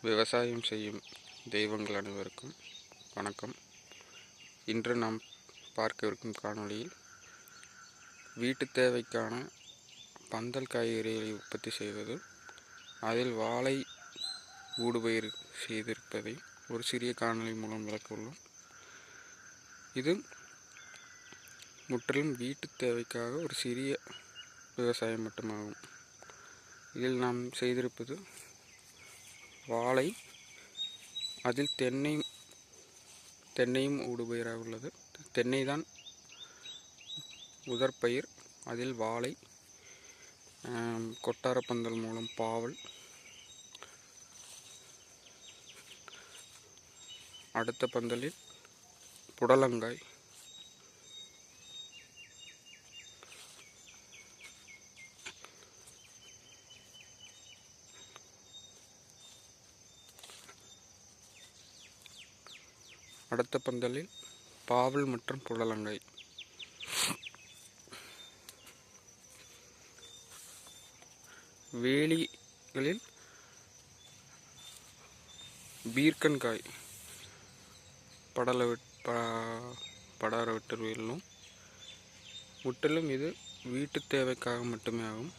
விவசாயம் செய்யும் தெய்வங்கள் அனைவருக்கும் வணக்கம். இன்று நாம் பார்க்கவிருக்கும் காணொளியில் வீட்டு தேவைக்கான பந்தல் காய்கறிகளை உற்பத்தி செய்வது, அதில் வாழை ஊடுபயிர் செய்திருப்பதை ஒரு சிறிய காணொளி மூலம் விளக்க உள்ளோம். இது முற்றிலும் வீட்டு தேவைக்காக ஒரு சிறிய விவசாயம் மட்டுமாகும். இதில் நாம் செய்திருப்பது வாழை, அதில் தென்னையும் ஊடுபயிராக உள்ளது. தென்னை தான் முதற்பயிர், அதில் வாழை, கொட்டார பந்தல் மூலம் பாவல், அடுத்த பந்தலில் புடலங்காய், அடுத்த பந்தலில் பாவல் மற்றும் புடலங்காய். வேலிகளில் பீர்க்கன்காய் படார விட்டு வெல்லும். முற்றிலும் இது வீட்டு தேவைக்காக மட்டுமே ஆகும்.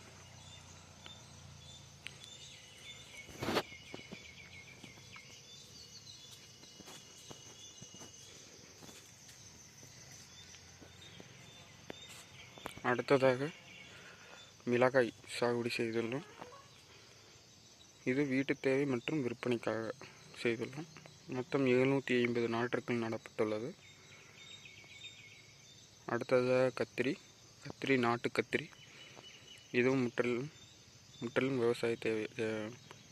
அடுத்ததாக மிளகாய் சாகுபடி செய்துள்ளோம். இது வீட்டு தேவை மற்றும் விற்பனைக்காக செய்துள்ளோம். மொத்தம் 750 நாற்றுக்கள் நடப்பட்டுள்ளது. அடுத்ததாக கத்திரி நாட்டு கத்திரி. இதுவும் முற்றிலும் விவசாய தேவை,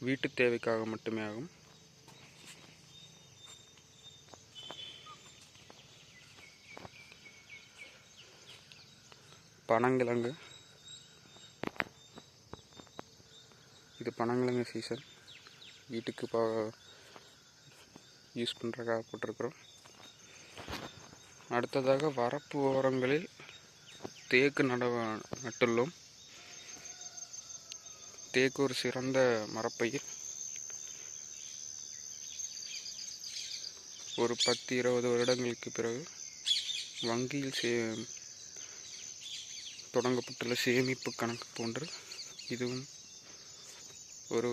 வீட்டு தேவைக்காக மட்டுமே ஆகும். பனங்கிழங்கு, இது பனங்கிழங்கு சீசன், வீட்டுக்கு யூஸ் பண்ணுறதுக்காக போட்டிருக்கிறோம். அடுத்ததாக வரப்பு ஓரங்களில் தேக்கு நட்டுள்ளோம். தேக்கு ஒரு சிறந்த மரப்பயிர். ஒரு 10-20 வருடங்களுக்கு பிறகு வங்கியில் தொடங்கப்பட்டுள்ள சேமிப்பு கணக்கு போன்று இதுவும் ஒரு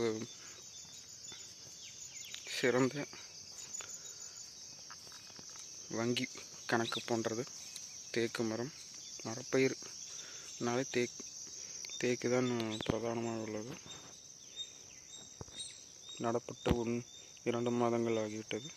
சிறந்த வங்கி கணக்கு போன்றது. தேக்கு மரப்பயிர்னாலே தேக்கு தான் பிரதானமாக உள்ளது. நடப்பட்ட 1-2 மாதங்கள் ஆகிவிட்டது.